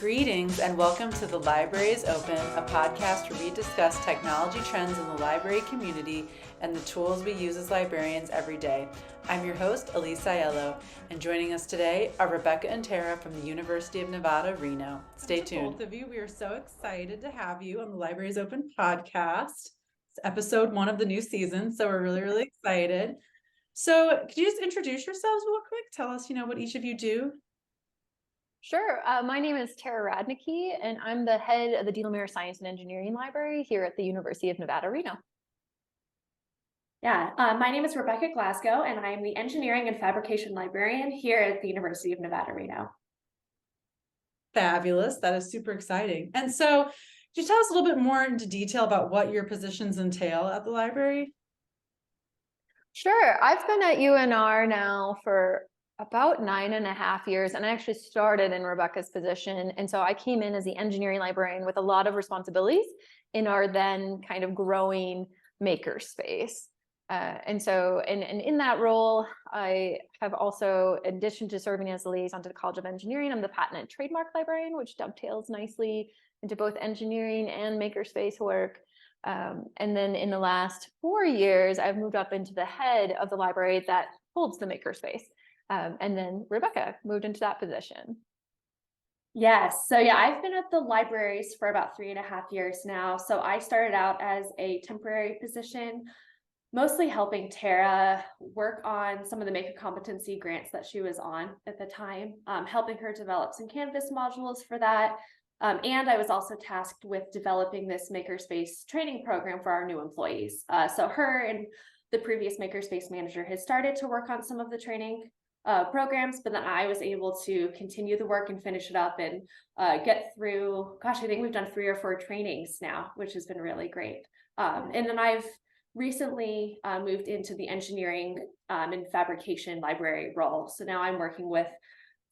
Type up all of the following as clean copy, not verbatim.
Greetings and welcome to The Library is Open, a podcast where we discuss technology trends in the library community and the tools we use as librarians every day. I'm your host, Elise Aiello, and joining us today are Rebecca and Tara from the University of Nevada, Reno. Stay tuned. Both of you, we are so excited to have you on The Library is Open podcast. It's episode 1 of the new season, so we're really excited. So could you just introduce yourselves real quick? Tell us, what each of you do. Sure. My name is Tara Radniecki, and I'm the head of the DeLaMare Science and Engineering Library here at the University of Nevada, Reno. My name is Rebecca Glasgow, and I'm the Engineering and Fabrication Librarian here at the University of Nevada, Reno. Fabulous. That is super exciting. And so, could you tell us a little bit more into detail about what your positions entail at the library? Sure. I've been at UNR now for about 9.5 years, and I actually started in Rebecca's position. And so I came in as the engineering librarian with a lot of responsibilities in our then kind of growing makerspace. And in that role, I have also, in addition to serving as the liaison to the College of Engineering, I'm the patent and trademark librarian, which dovetails nicely into both engineering and makerspace work. And then in the last 4 years, I've moved up into the head of the library that holds the makerspace. And then Rebecca moved into that position. Yes. So I've been at the libraries for about 3.5 years now. So I started out as a temporary position, mostly helping Tara work on some of the Maker competency grants that she was on at the time, helping her develop some Canvas modules for that. And I was also tasked with developing this Makerspace training program for our new employees. So her and the previous Makerspace manager had started to work on some of the training programs, but then I was able to continue the work and finish it up and get through, I think we've done 3 or 4 trainings now, which has been really great. And then I've recently moved into the engineering and fabrication library role. So now I'm working with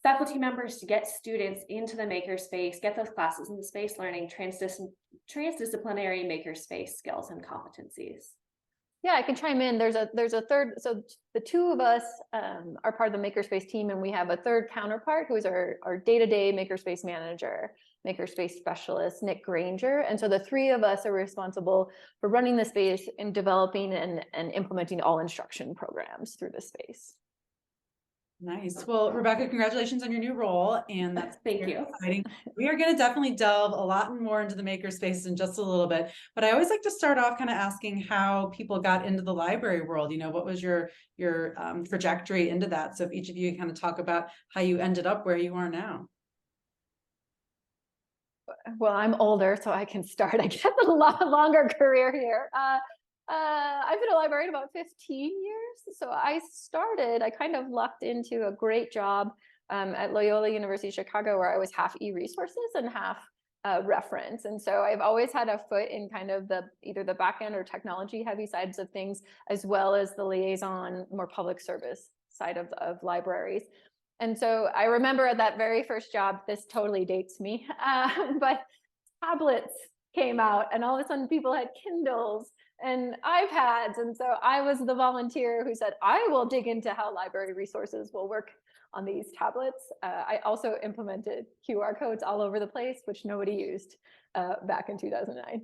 faculty members to get students into the makerspace, get those classes in the space learning, transdisciplinary makerspace skills and competencies. Yeah, I can chime in. There's a third. So the 2 of us are part of the Makerspace team, and we have a third counterpart who is our day-to-day Makerspace manager, Makerspace specialist, Nick Granger. And so the 3 of us are responsible for running the space and developing and implementing all instruction programs through the space. Nice. Well, Rebecca, congratulations on your new role. And that's Thank you. Exciting. We are going to definitely delve a lot more into the makerspaces in just a little bit. But I always like to start off kind of asking how people got into the library world. What was your trajectory into that? So if each of you kind of talk about how you ended up where you are now. Well, I'm older, so I can start. I guess a lot longer career here. I've been a librarian about 15 years. So I kind of lucked into a great job at Loyola University Chicago, where I was half e-resources and half reference. And so I've always had a foot in kind of either the back end or technology heavy sides of things, as well as the liaison, more public service side of libraries. And so I remember at that very first job, this totally dates me, but tablets came out and all of a sudden people had Kindles and iPads. And so I was the volunteer who said, I will dig into how library resources will work on these tablets. I also implemented QR codes all over the place, which nobody used back in 2009.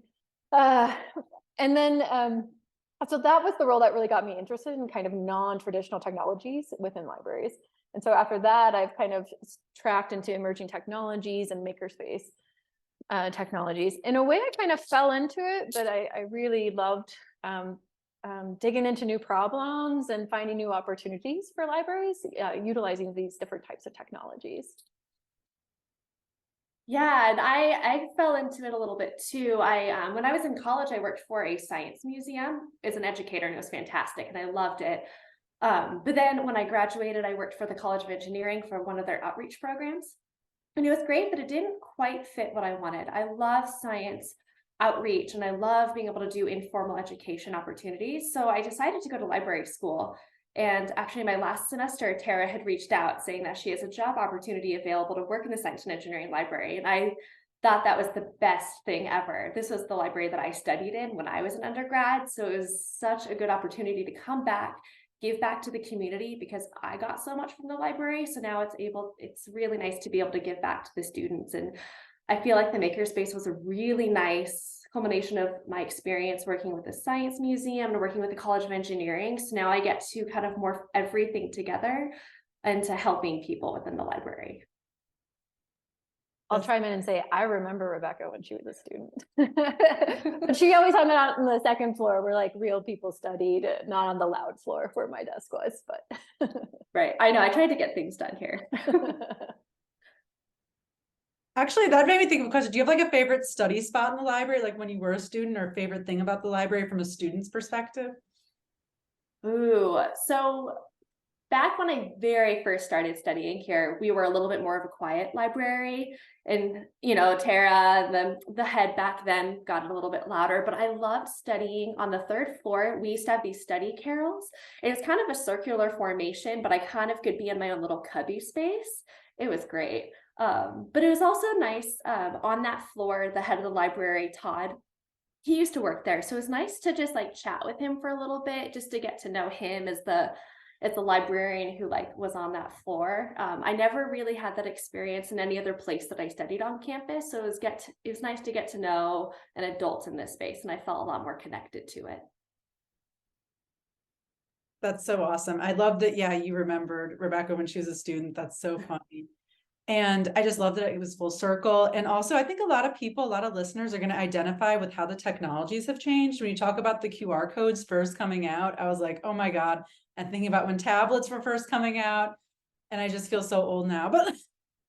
And then, so that was the role that really got me interested in kind of non-traditional technologies within libraries. And so after that, I've kind of tracked into emerging technologies and makerspace technologies. In a way, I kind of fell into it, but I really loved digging into new problems and finding new opportunities for libraries, utilizing these different types of technologies. Yeah, and I fell into it a little bit too. When I was in college, I worked for a science museum as an educator, and it was fantastic, and I loved it. But then when I graduated, I worked for the College of Engineering for one of their outreach programs. And it was great, but it didn't quite fit what I wanted. I love science outreach, and I love being able to do informal education opportunities. So I decided to go to library school. And actually, my last semester, Tara had reached out saying that she has a job opportunity available to work in the Science and Engineering Library. And I thought that was the best thing ever. This was the library that I studied in when I was an undergrad. So it was such a good opportunity to come back give back to the community because I got so much from the library. So now it's really nice to be able to give back to the students. And I feel like the Makerspace was a really nice culmination of my experience working with the Science Museum and working with the College of Engineering. So now I get to kind of morph everything together into helping people within the library. I'll chime in and say, I remember Rebecca when she was a student. But she always hung out on the second floor where like real people studied, not on the loud floor where my desk was, but. Right, I know, I tried to get things done here. Actually, that made me think of a question. Do you have like a favorite study spot in the library, like when you were a student, or a favorite thing about the library from a student's perspective? Ooh, so back when I very first started studying here, we were a little bit more of a quiet library. And, you know, Tara, the head back then, got a little bit louder, but I loved studying on the third floor. We used to have these study carrels. It was kind of a circular formation, but I kind of could be in my own little cubby space. It was great. But it was also nice on that floor, the head of the library, Todd, he used to work there. So it was nice to just like chat with him for a little bit, just to get to know him as the librarian who like was on that floor. I never really had that experience in any other place that I studied on campus. So it was nice to get to know an adult in this space, and I felt a lot more connected to it. That's so awesome. I love that. Yeah, you remembered Rebecca when she was a student. That's so funny. And I just love that it was full circle. And also, I think a lot of listeners are going to identify with how the technologies have changed. When you talk about the QR codes first coming out, I was like, oh my God. And thinking about when tablets were first coming out. And I just feel so old now. But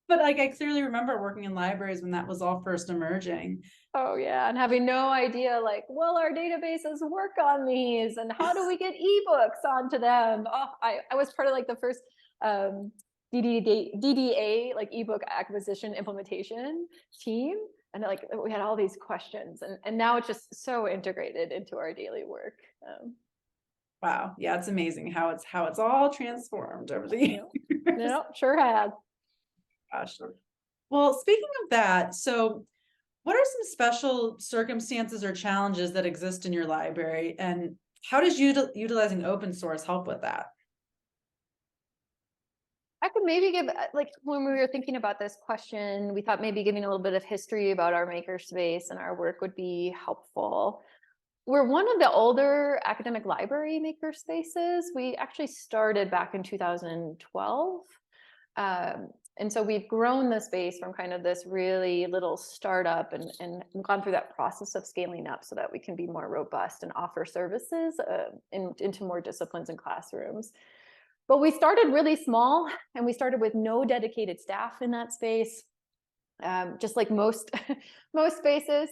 like, I clearly remember working in libraries when that was all first emerging. Oh yeah, and having no idea like, well, our databases work on these, and how do we get ebooks onto them? Oh, I was part of like the first DDA, like ebook acquisition implementation team. And like, we had all these questions, and now it's just so integrated into our daily work. Wow. Yeah, it's amazing how it's all transformed over the years. No, sure has. Gosh. Well, speaking of that, so what are some special circumstances or challenges that exist in your library, and how does utilizing open source help with that? I could maybe give, like, when we were thinking about this question, we thought maybe giving a little bit of history about our makerspace and our work would be helpful. We're one of the older academic library makerspaces. We actually started back in 2012. And so we've grown the space from kind of this really little startup and gone through that process of scaling up so that we can be more robust and offer services into more disciplines and classrooms. But we started really small, and we started with no dedicated staff in that space. Just like most spaces,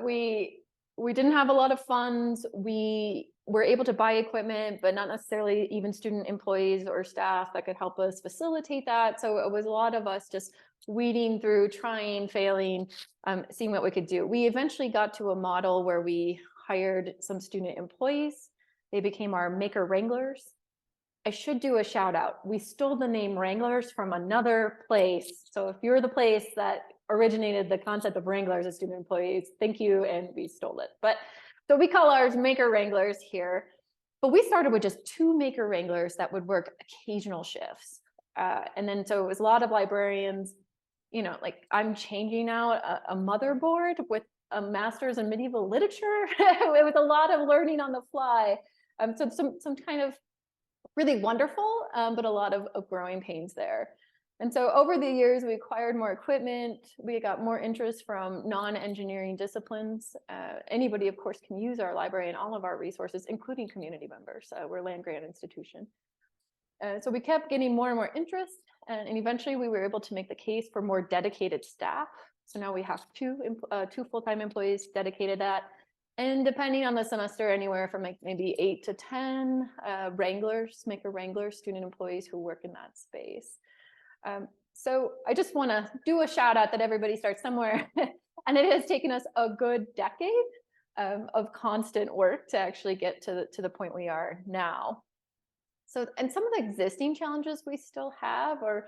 we didn't have a lot of funds. We were able to buy equipment, but not necessarily even student employees or staff that could help us facilitate that. So it was a lot of us just weeding through, trying, failing, seeing what we could do. We eventually got to a model where we hired some student employees. They became our maker wranglers. I should do a shout out. We stole the name Wranglers from another place. So if you're the place that originated the concept of Wranglers as student employees, thank you, and we stole it. But so we call ours Maker Wranglers here. But we started with just 2 Maker Wranglers that would work occasional shifts. And then so it was a lot of librarians, you know, like I'm changing out a motherboard with a master's in medieval literature. It was a lot of learning on the fly. So some kind of really wonderful, but a lot of growing pains there. And so over the years, we acquired more equipment. We got more interest from non-engineering disciplines. Anybody, of course, can use our library and all of our resources, including community members. We're a land-grant institution. So we kept getting more and more interest, and eventually we were able to make the case for more dedicated staff. So now we have two full-time employees dedicated to that. And depending on the semester, anywhere from like maybe 8 to 10 wranglers, maker wranglers, student employees who work in that space. So I just want to do a shout out that everybody starts somewhere. And it has taken us a good decade of constant work to actually get to the point we are now. So, and some of the existing challenges we still have are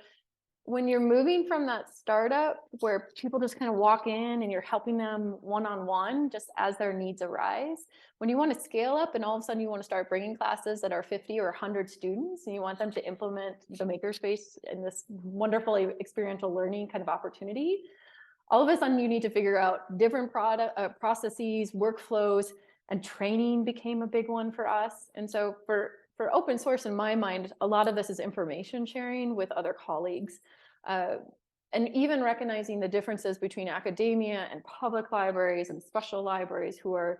when you're moving from that startup where people just kind of walk in and you're helping them one-on-one just as their needs arise, when you want to scale up and all of a sudden you want to start bringing classes that are 50 or 100 students and you want them to implement the Makerspace in this wonderful experiential learning kind of opportunity, all of a sudden you need to figure out different processes, workflows, and training became a big one for us. And so for open source, in my mind, a lot of this is information sharing with other colleagues. And even recognizing the differences between academia and public libraries and special libraries who are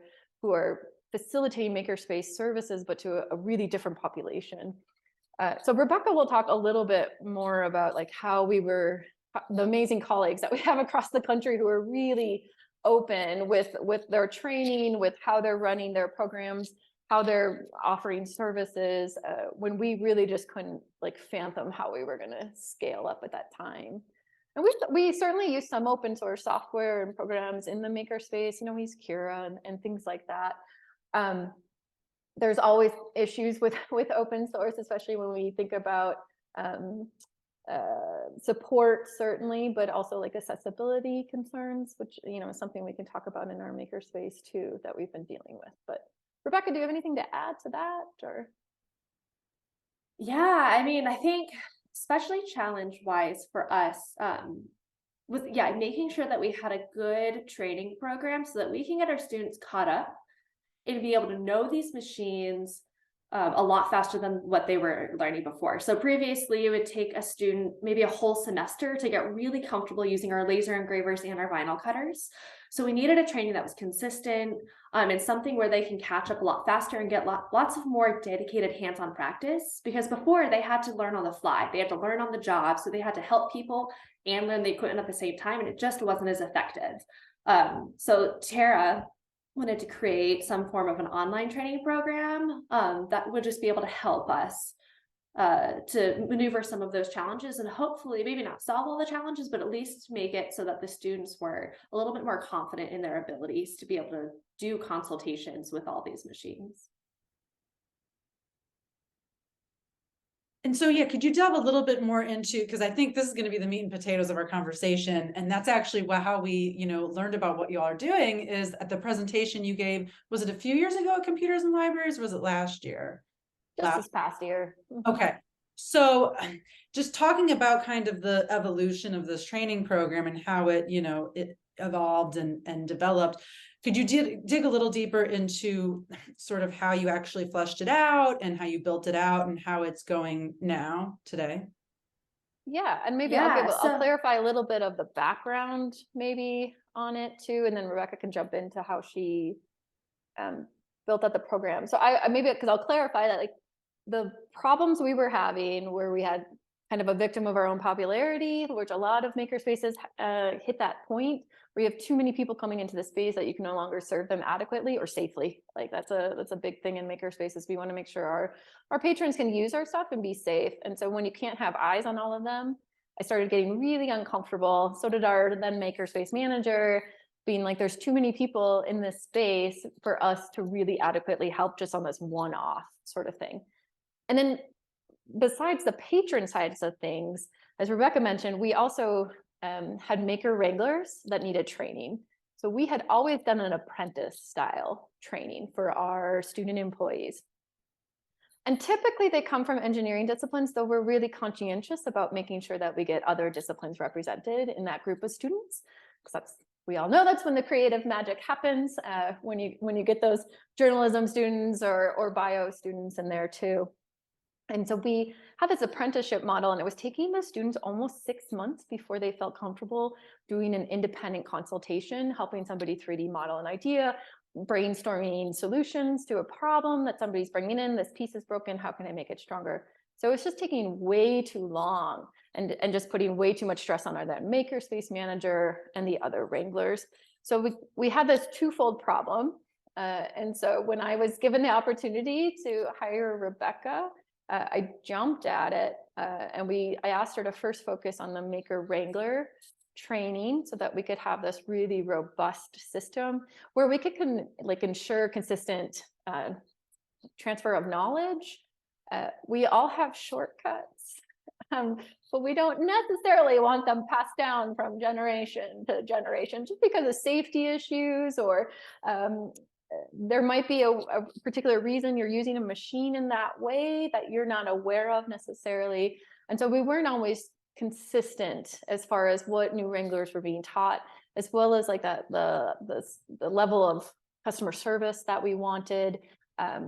facilitating Makerspace services, but to a really different population. So Rebecca will talk a little bit more about like how the amazing colleagues that we have across the country who are really open with their training, with how they're running their programs, how they're offering services, when we really just couldn't like fathom how we were going to scale up at that time. And we certainly use some open source software and programs in the Makerspace. We use Kira and things like that. There's always issues with open source, especially when we think about support, certainly, but also like accessibility concerns, which is something we can talk about in our Makerspace too that we've been dealing with. But Rebecca, do you have anything to add to that? Or yeah, I mean, I think especially challenge-wise for us, with making sure that we had a good training program so that we can get our students caught up and be able to know these machines a lot faster than what they were learning before. So previously, it would take a student maybe a whole semester to get really comfortable using our laser engravers and our vinyl cutters. So we needed a training that was consistent and something where they can catch up a lot faster and get lots of more dedicated hands-on practice, because before they had to learn on the fly. They had to learn on the job, so they had to help people and learn the equipment at the same time, and it just wasn't as effective. So Tara wanted to create some form of an online training program that would just be able to help us to maneuver some of those challenges and hopefully maybe not solve all the challenges, but at least make it so that the students were a little bit more confident in their abilities to be able to do consultations with all these machines. And so, yeah, could you delve a little bit more into, because I think this is going to be the meat and potatoes of our conversation, and that's actually how we, learned about what y'all are doing is at the presentation you gave. Was it a few years ago at Computers and Libraries, or was it last year? just this past year. Okay. So just talking about kind of the evolution of this training program and how it, it evolved and developed. Could you dig a little deeper into sort of how you actually fleshed it out and how you built it out and how it's going now today? Yeah, and maybe I'll clarify a little bit of the background maybe on it too, and then Rebecca can jump into how she built out the program. So I maybe because I'll clarify that like the problems we were having where we had kind of a victim of our own popularity, which a lot of makerspaces hit that point where you have too many people coming into the space that you can no longer serve them adequately or safely. Like that's a big thing in makerspaces. We want to make sure our patrons can use our stuff and be safe. And so when you can't have eyes on all of them, I started getting really uncomfortable. So did our then makerspace manager, being like, there's too many people in this space for us to really adequately help just on this one-off sort of thing. And then besides the patron sides of things, as Rebecca mentioned, we also had maker wranglers that needed training. So we had always done an apprentice style training for our student employees. And typically they come from engineering disciplines, though we're really conscientious about making sure that we get other disciplines represented in that group of students. Because we all know that's when the creative magic happens, when you get those journalism students or bio students in there too. And so we had this apprenticeship model, and it was taking the students almost 6 months before they felt comfortable doing an independent consultation, helping somebody 3D model an idea, brainstorming solutions to a problem that somebody's bringing in. This piece is broken. How can I make it stronger? So it's just taking way too long and just putting way too much stress on our then makerspace manager and the other wranglers. So we had this twofold problem. And so when I was given the opportunity to hire Rebecca, I jumped at it and I asked her to first focus on the maker wrangler training so that we could have this really robust system where we could ensure consistent transfer of knowledge. We all have shortcuts. but we don't necessarily want them passed down from generation to generation just because of safety issues, or there might be a particular reason you're using a machine in that way that you're not aware of necessarily. And so we weren't always consistent as far as what new wranglers were being taught, as well as like the level of customer service that we wanted.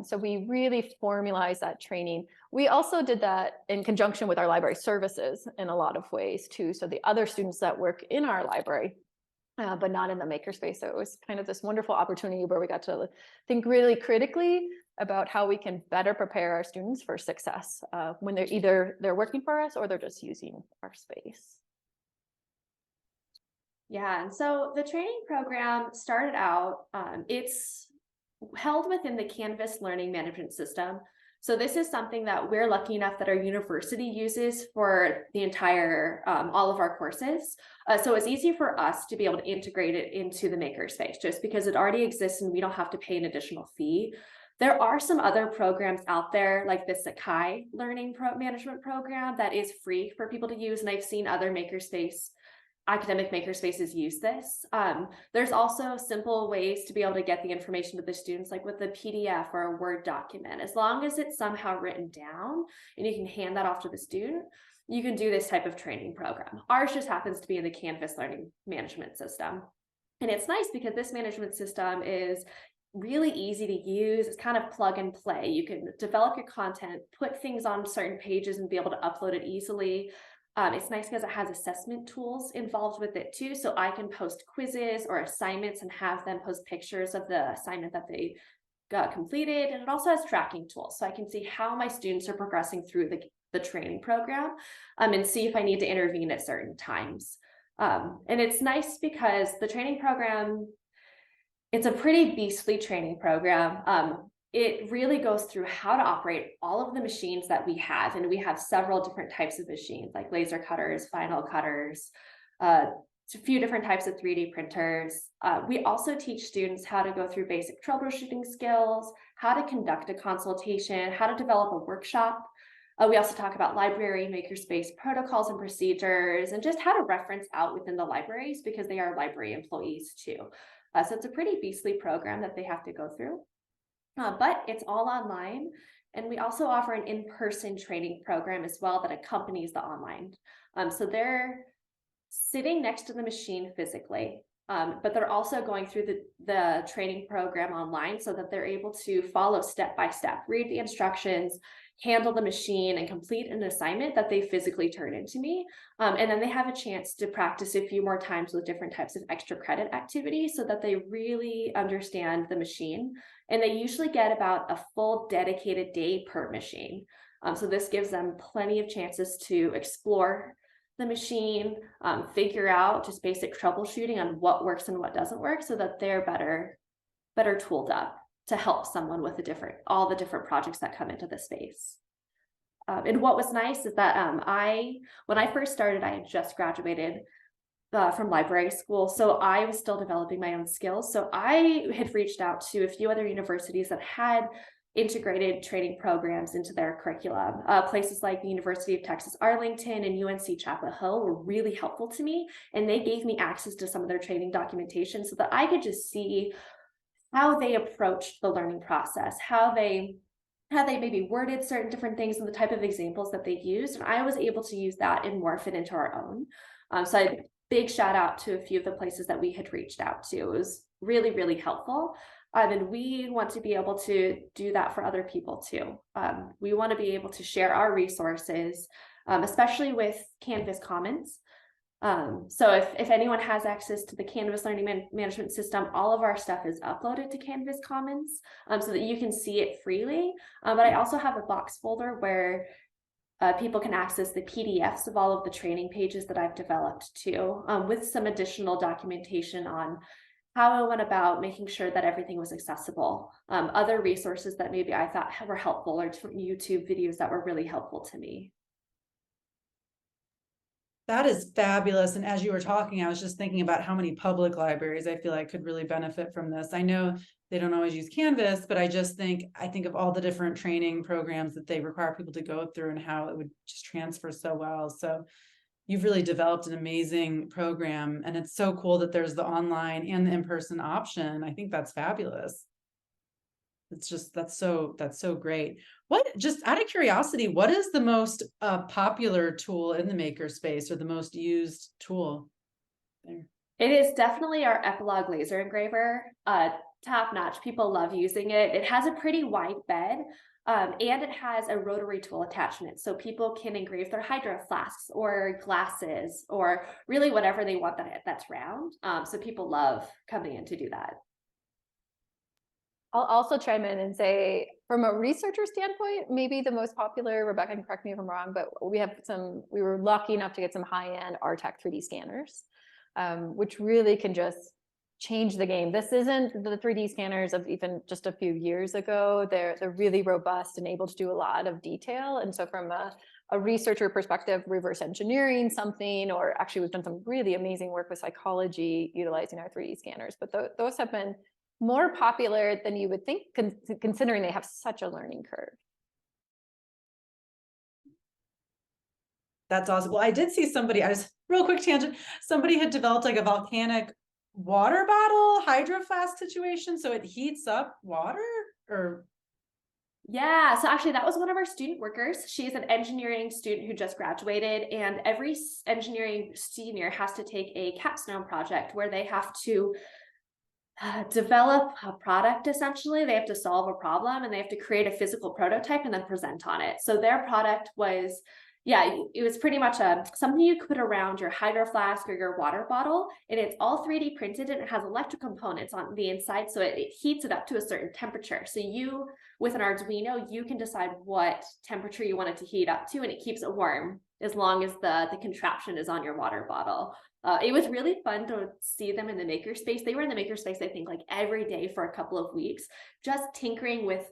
So we really formalized that training. We also did that in conjunction with our library services in a lot of ways too. So the other students that work in our library, but not in the makerspace. So it was kind of this wonderful opportunity where we got to think really critically about how we can better prepare our students for success when they're working for us or they're just using our space. Yeah, and so the training program started out, it's held within the Canvas learning management system. So this is something that we're lucky enough that our university uses for the entire, all of our courses. So it's easy for us to be able to integrate it into the Makerspace just because it already exists and we don't have to pay an additional fee. There are some other programs out there like the Sakai learning management program that is free for people to use. And I've seen other academic makerspaces use this. There's also simple ways to be able to get the information to the students, like with a PDF or a Word document. As long as it's somehow written down and you can hand that off to the student, you can do this type of training program. Ours just happens to be in the Canvas learning management system. And it's nice because this management system is really easy to use. It's kind of plug and play. You can develop your content, put things on certain pages and be able to upload it easily. It's nice because it has assessment tools involved with it too. So I can post quizzes or assignments and have them post pictures of the assignment that they got completed. And it also has tracking tools. So I can see how my students are progressing through the training program and see if I need to intervene at certain times. And it's nice because the training program, it's a pretty beastly training program. It really goes through how to operate all of the machines that we have. And we have several different types of machines like laser cutters, final cutters, a few different types of 3D printers. We also teach students how to go through basic troubleshooting skills, how to conduct a consultation, how to develop a workshop. We also talk about library makerspace protocols and procedures, and just how to reference out within the libraries because they are library employees too. So it's a pretty beastly program that they have to go through. But it's all online. And we also offer an in-person training program as well that accompanies the online. So they're sitting next to the machine physically, but they're also going through the training program online so that they're able to follow step by step, read the instructions, handle the machine, and complete an assignment that they physically turn into me. And then they have a chance to practice a few more times with different types of extra credit activities so that they really understand the machine. And they usually get about a full dedicated day per machine. So this gives them plenty of chances to explore the machine, figure out just basic troubleshooting on what works and what doesn't work so that they're better tooled up to help someone with all the different projects that come into the space. And what was nice is that when I first started, I had just graduated from library school. So I was still developing my own skills. So I had reached out to a few other universities that had integrated training programs into their curriculum. Places like the University of Texas Arlington and UNC Chapel Hill were really helpful to me. And they gave me access to some of their training documentation so that I could just see how they approached the learning process, how they maybe worded certain different things and the type of examples that they used. And I was able to use that and morph it into our own. So I big shout out to a few of the places that we had reached out to. It was really, really helpful. And we want to be able to do that for other people too. We want to be able to share our resources, especially with Canvas Commons. So if anyone has access to the Canvas Learning Management System, all of our stuff is uploaded to Canvas Commons so that you can see it freely. But I also have a box folder where people can access the PDFs of all of the training pages that I've developed too, with some additional documentation on how I went about making sure that everything was accessible. Other resources that maybe I thought were helpful, or YouTube videos that were really helpful to me. That is fabulous. And as you were talking, I was just thinking about how many public libraries I feel like could really benefit from this. I know they don't always use Canvas, but I think of all the different training programs that they require people to go through and how it would just transfer so well. So you've really developed an amazing program, and it's so cool that there's the online and the in-person option. I think that's fabulous. It's just that's so great. What, just out of curiosity, what is the most popular tool in the makerspace, or the most used tool there? It is definitely our Epilogue laser engraver. Top notch. People love using it. It has a pretty wide bed, and it has a rotary tool attachment. So people can engrave their hydro flasks or glasses or really whatever they want that's round. So people love coming in to do that. I'll also chime in and say, from a researcher standpoint, maybe the most popular, Rebecca can correct me if I'm wrong, but we were lucky enough to get some high-end RTAC 3D scanners, which really can just change the game. This isn't the 3D scanners of even just a few years ago. They're really robust and able to do a lot of detail. And so from a researcher perspective, reverse engineering something, or actually we've done some really amazing work with psychology utilizing our 3D scanners, but those have been more popular than you would think, considering they have such a learning curve. That's awesome. Well, I did see somebody, I was real quick tangent. Somebody had developed like a volcanic water bottle hydro flask situation, so it heats up water, or Yeah, so actually that was one of our student workers. She's an engineering student who just graduated, and every engineering senior has to take a capstone project where they have to develop a product. Essentially, they have to solve a problem and they have to create a physical prototype and then present on it. So their product was, yeah, it was pretty much something you could put around your hydro flask or your water bottle, and it's all 3D printed and it has electric components on the inside, so it heats it up to a certain temperature. So you, with an Arduino, you can decide what temperature you want it to heat up to, and it keeps it warm as long as the contraption is on your water bottle. It was really fun to see them in the makerspace. They were in the makerspace, I think, like every day for a couple of weeks, just tinkering with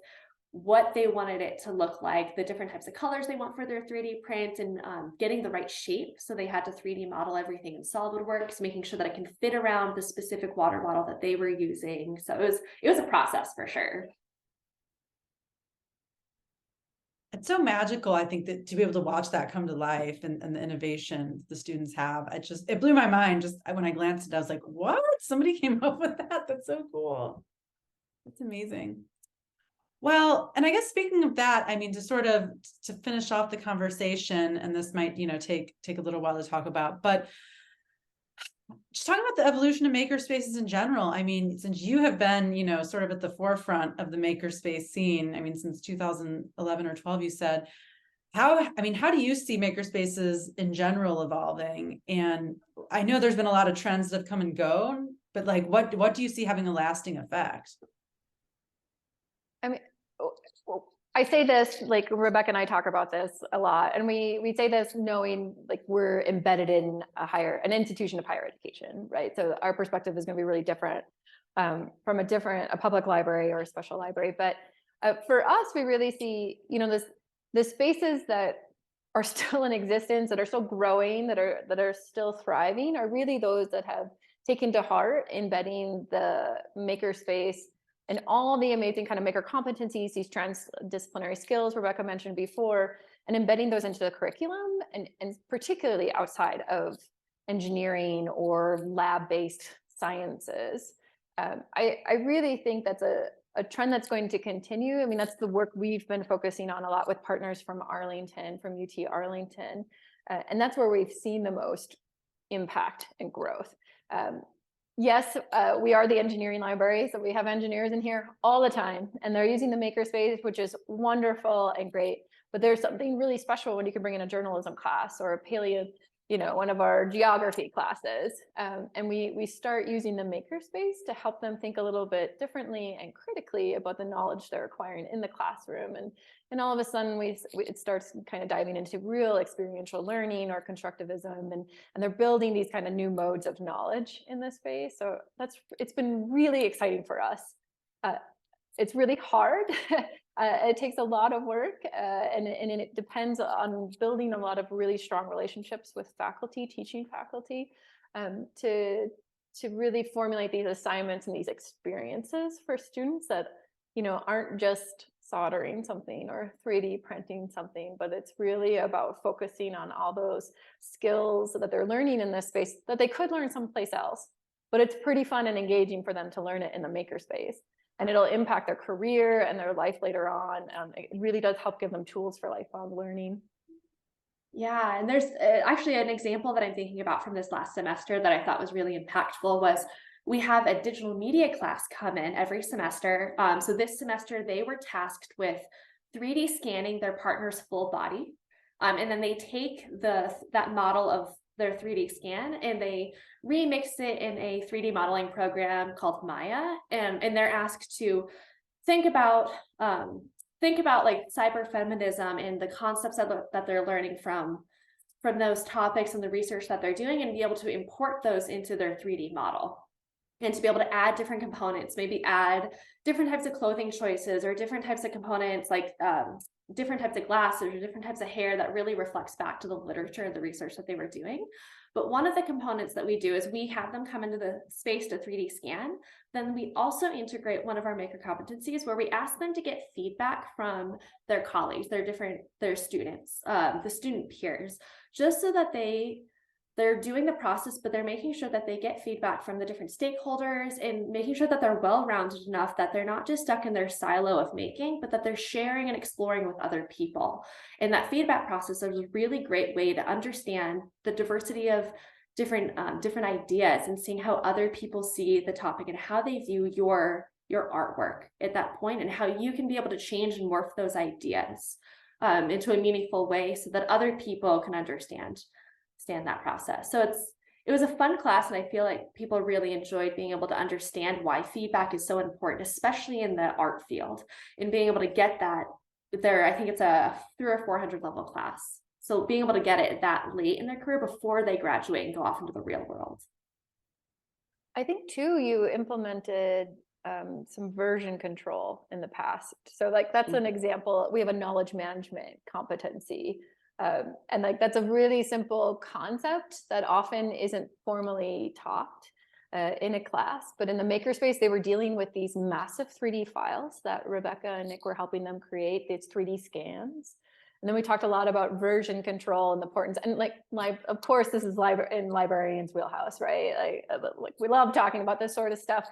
what they wanted it to look like, the different types of colors they want for their 3D print, and getting the right shape. So they had to 3D model everything in SolidWorks, making sure that it can fit around the specific water bottle that they were using. So it was a process for sure. it's so magical, I think, that to be able to watch that come to life, and the innovation the students have. It blew my mind. Just when I glanced at it, I was like, what? Somebody came up with that? That's so cool. That's amazing. Well, and I guess speaking of that, I mean, to finish off the conversation, and this might, take a little while to talk about, but just talking about the evolution of makerspaces in general. I mean, since you have been, sort of at the forefront of the makerspace scene, I mean, since 2011 or 12, you said, how do you see makerspaces in general evolving? And I know there's been a lot of trends that have come and go, but like, what do you see having a lasting effect? I mean, I say this, like Rebecca and I talk about this a lot, and we say this knowing like we're embedded in an institution of higher education, right? So our perspective is going to be really different from a public library or a special library. But for us, we really see, the spaces that are still in existence, that are still growing, that are still thriving, are really those that have taken to heart embedding the makerspace and all the amazing kind of maker competencies, these transdisciplinary skills Rebecca mentioned before, and embedding those into the curriculum, and particularly outside of engineering or lab-based sciences. I really think that's a trend that's going to continue. I mean, that's the work we've been focusing on a lot with partners from Arlington, from UT Arlington, and that's where we've seen the most impact and growth. Yes, we are the engineering library, so we have engineers in here all the time, and they're using the makerspace, which is wonderful and great. But there's something really special when you can bring in a journalism class or a paleo, one of our geography classes, and we start using the makerspace to help them think a little bit differently and critically about the knowledge they're acquiring in the classroom, and all of a sudden it starts kind of diving into real experiential learning or constructivism, and they're building these kind of new modes of knowledge in this space. So it's been really exciting for us. It's really hard It takes a lot of work, and it depends on building a lot of really strong relationships with faculty, teaching faculty, to really formulate these assignments and these experiences for students that, aren't just soldering something or 3D printing something, but it's really about focusing on all those skills that they're learning in this space that they could learn someplace else. But it's pretty fun and engaging for them to learn it in the makerspace. And it'll impact their career and their life later on. It really does help give them tools for lifelong learning. Yeah, and there's actually an example that I'm thinking about from this last semester that I thought was really impactful was we have a digital media class come in every semester. So this semester they were tasked with 3D scanning their partner's full body. And then they take that model of their 3D scan and they remix it in a 3D modeling program called Maya. And they're asked to think about like cyberfeminism and the concepts that they're learning from those topics and the research that they're doing, and be able to import those into their 3D model. And to be able to add different components, maybe add different types of clothing choices or different types of components, like different types of glasses or different types of hair that really reflects back to the literature and the research that they were doing. But one of the components that we do is we have them come into the space to 3D scan. Then we also integrate one of our maker competencies where we ask them to get feedback from their colleagues, their students, the student peers, just so that they're doing the process, but they're making sure that they get feedback from the different stakeholders and making sure that they're well-rounded enough that they're not just stuck in their silo of making, but that they're sharing and exploring with other people. And that feedback process is a really great way to understand the diversity of different ideas and seeing how other people see the topic and how they view your artwork at that point, and how you can be able to change and morph those ideas into a meaningful way so that other people can understand that process. So it was a fun class, and I feel like people really enjoyed being able to understand why feedback is so important, especially in the art field, and being able to get that there. I think it's a 300 or 400 level class. So being able to get it that late in their career before they graduate and go off into the real world. I think too, you implemented some version control in the past. So like that's an example. We have a knowledge management competency. And like that's a really simple concept that often isn't formally taught in a class. But in the makerspace, they were dealing with these massive 3D files that Rebecca and Nick were helping them create, these 3D scans. And then we talked a lot about version control and the importance. And like, of course, this is in librarians' wheelhouse, right? Like we love talking about this sort of stuff.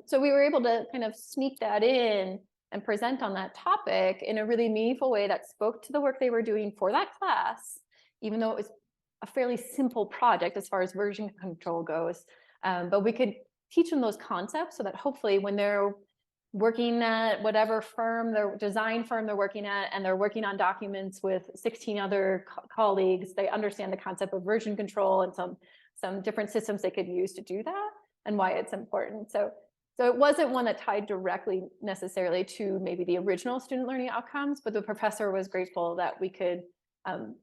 So we were able to kind of sneak that in and present on that topic in a really meaningful way that spoke to the work they were doing for that class, even though it was a fairly simple project as far as version control goes. But we could teach them those concepts so that hopefully when they're working at whatever firm, their design firm they're working at, and they're working on documents with 16 other colleagues, they understand the concept of version control and some different systems they could use to do that and why it's important. So it wasn't one that tied directly necessarily to maybe the original student learning outcomes, but the professor was grateful that we could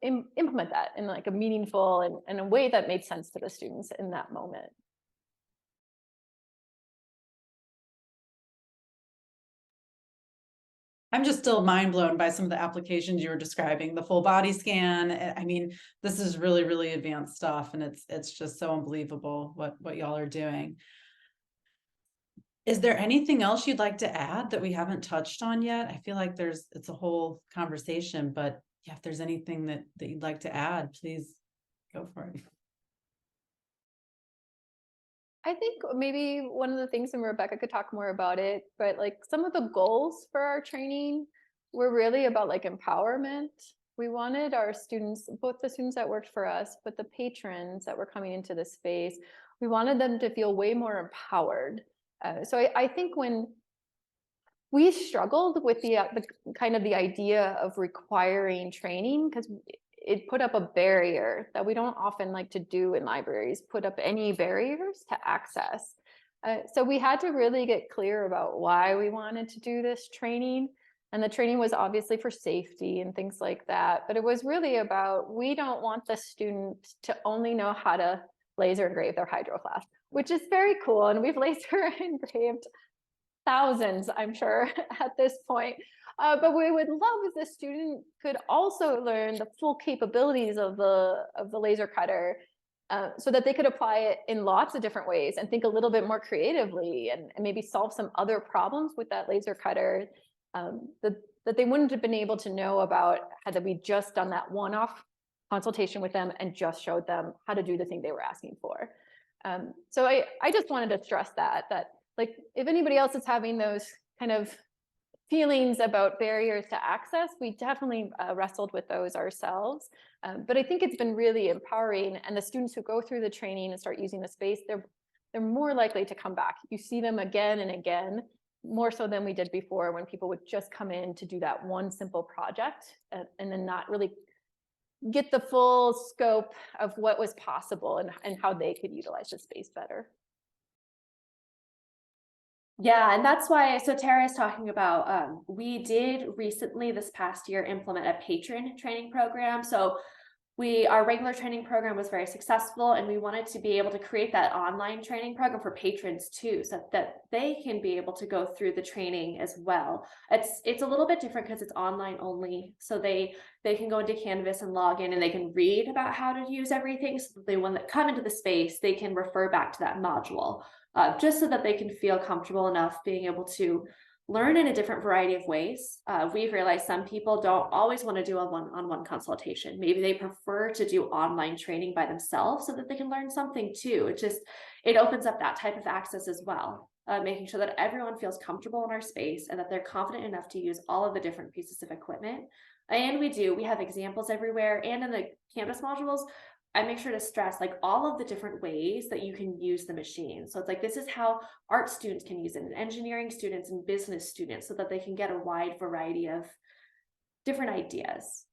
implement that in like a meaningful and a way that made sense to the students in that moment. I'm just still mind blown by some of the applications you were describing, the full body scan. I mean, this is really, really advanced stuff, and it's just so unbelievable what y'all are doing. Is there anything else you'd like to add that we haven't touched on yet? I feel like it's a whole conversation, but yeah, if there's anything that you'd like to add, please go for it. I think maybe one of the things, and Rebecca could talk more about it, but like some of the goals for our training were really about like empowerment. We wanted our students, both the students that worked for us, but the patrons that were coming into the space, we wanted them to feel way more empowered. So I think when we struggled with the kind of the idea of requiring training, because it put up a barrier that we don't often like to do in libraries, put up any barriers to access. So we had to really get clear about why we wanted to do this training. And the training was obviously for safety and things like that. But it was really about, we don't want the student to only know how to laser engrave their hydro flask, which is very cool. And we've laser engraved thousands, I'm sure, at this point. But we would love if the student could also learn the full capabilities of the laser cutter, so that they could apply it in lots of different ways and think a little bit more creatively, and maybe solve some other problems with that laser cutter, that they wouldn't have been able to know about had we just done that one-off consultation with them and just showed them how to do the thing they were asking for. So I just wanted to stress that like, if anybody else is having those kind of feelings about barriers to access, we definitely wrestled with those ourselves. But I think it's been really empowering, and the students who go through the training and start using the space, they're more likely to come back. You see them again and again, more so than we did before, when people would just come in to do that one simple project and then not really get the full scope of what was possible and how they could utilize the space better. Yeah, and that's why, so Tara is talking about, we did recently this past year implement a patron training program. So our regular training program was very successful, and we wanted to be able to create that online training program for patrons too, so that they can be able to go through the training as well. It's a little bit different because it's online only. So they can go into Canvas and log in, and they can read about how to use everything, so that when they come into the space, they can refer back to that module, just so that they can feel comfortable enough being able to learn in a different variety of ways. We've realized some people don't always want to do a one-on-one consultation. Maybe they prefer to do online training by themselves so that they can learn something too. It opens up that type of access as well, making sure that everyone feels comfortable in our space and that they're confident enough to use all of the different pieces of equipment. And we have examples everywhere, and in the Canvas modules, I make sure to stress like all of the different ways that you can use the machine. So it's like, this is how art students can use it, and engineering students and business students, so that they can get a wide variety of different ideas.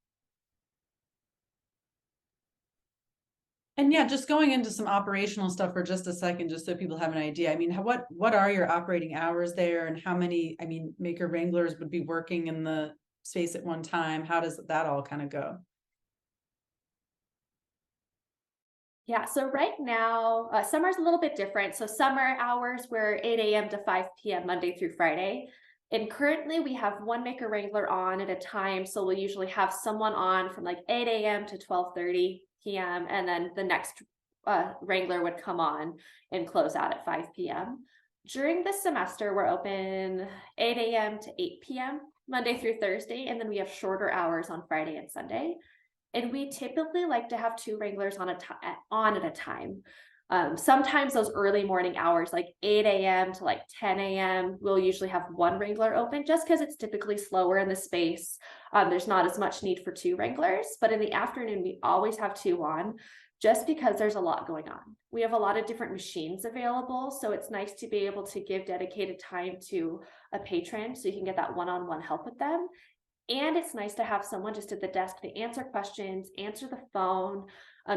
And yeah, just going into some operational stuff for just a second, just so people have an idea. I mean, what are your operating hours there, and how many, Maker Wranglers would be working in the space at one time? How does that all kind of go? Yeah, so right now, summer's a little bit different. So summer hours, we're 8 a.m. to 5 p.m. Monday through Friday. And currently we have one Maker Wrangler on at a time. So we'll usually have someone on from like 8 a.m. to 12:30 p.m. And then the next Wrangler would come on and close out at 5 p.m. During the semester, we're open 8 a.m. to 8 p.m. Monday through Thursday. And then we have shorter hours on Friday and Sunday. And we typically like to have 2 Wranglers on at a time. Sometimes those early morning hours, like 8 a.m. to like 10 a.m., we'll usually have 1 Wrangler open, just because it's typically slower in the space. There's not as much need for 2 Wranglers, but in the afternoon, we always have 2 on, just because there's a lot going on. We have a lot of different machines available, so it's nice to be able to give dedicated time to a patron so you can get that one-on-one help with them. And it's nice to have someone just at the desk to answer questions, answer the phone,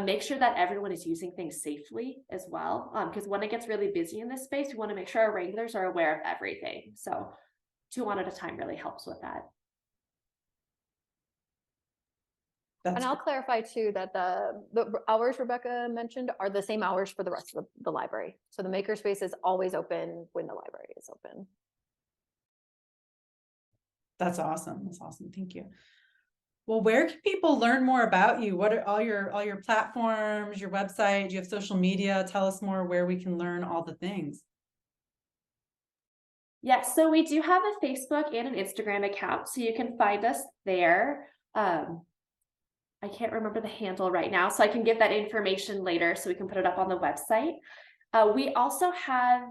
make sure that everyone is using things safely as well. Because when it gets really busy in this space, we want to make sure our Wranglers are aware of everything. So 2 on at a time really helps with that. And I'll clarify too that the hours Rebecca mentioned are the same hours for the rest of the library. So the Makerspace is always open when the library is open. That's awesome. That's awesome. Thank you. Well, where can people learn more about you? What are all your platforms, your website? Do you have social media? Tell us more where we can learn all the things. Yes, so we do have a Facebook and an Instagram account, so you can find us there. I can't remember the handle right now, so I can give that information later so we can put it up on the website. We also have,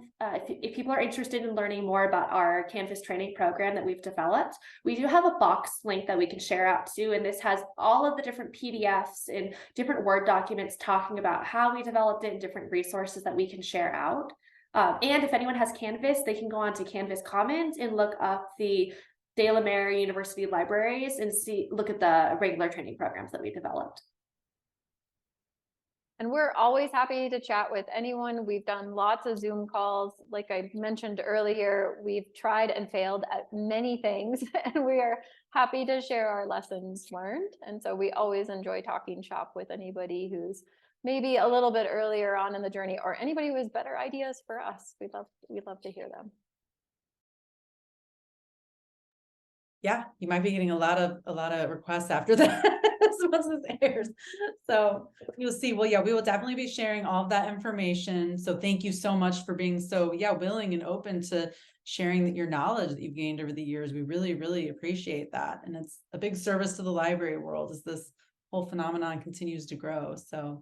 if people are interested in learning more about our Canvas training program that we've developed, we do have a box link that we can share out to, and this has all of the different PDFs and different Word documents talking about how we developed it and different resources that we can share out. And if anyone has Canvas, they can go on to Canvas Commons and look up the DeLaMare University libraries and look at the regular training programs that we developed. And we're always happy to chat with anyone. We've done lots of Zoom calls. Like I mentioned earlier, we've tried and failed at many things, and we are happy to share our lessons learned. And so we always enjoy talking shop with anybody who's maybe a little bit earlier on in the journey, or anybody who has better ideas for us. We'd love to hear them. yeah, you might be getting a lot of requests after that once this airs. So you'll see. Well, yeah, we will definitely be sharing all of that information. So thank you so much for being so, willing and open to sharing your knowledge that you've gained over the years. We really, really appreciate that. And it's a big service to the library world as this whole phenomenon continues to grow. So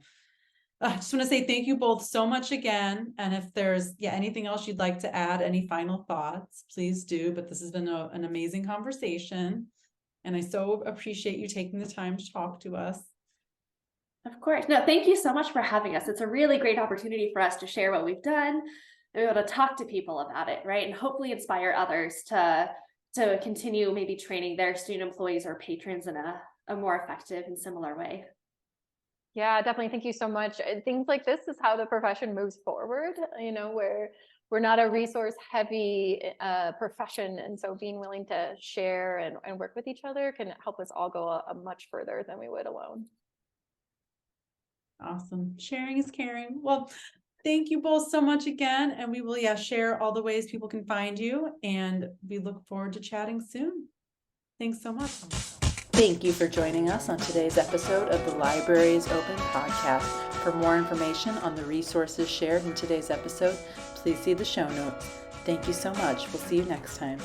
I just want to say thank you both so much again. And if there's anything else you'd like to add, any final thoughts, please do. But this has been an amazing conversation. And I so appreciate you taking the time to talk to us. Of course. No, thank you so much for having us. It's a really great opportunity for us to share what we've done and be able to talk to people about it, right? And hopefully inspire others to continue maybe training their student employees or patrons in a more effective and similar way. Yeah, definitely. Thank you so much. Things like this is how the profession moves forward, where we're not a resource heavy profession. And so being willing to share and work with each other can help us all go a much further than we would alone. Awesome. Sharing is caring. Well, thank you both so much again. And we will, share all the ways people can find you. And we look forward to chatting soon. Thanks so much. Thank you for joining us on today's episode of the Libraries Open podcast. For more information on the resources shared in today's episode, please see the show notes. Thank you so much. We'll see you next time.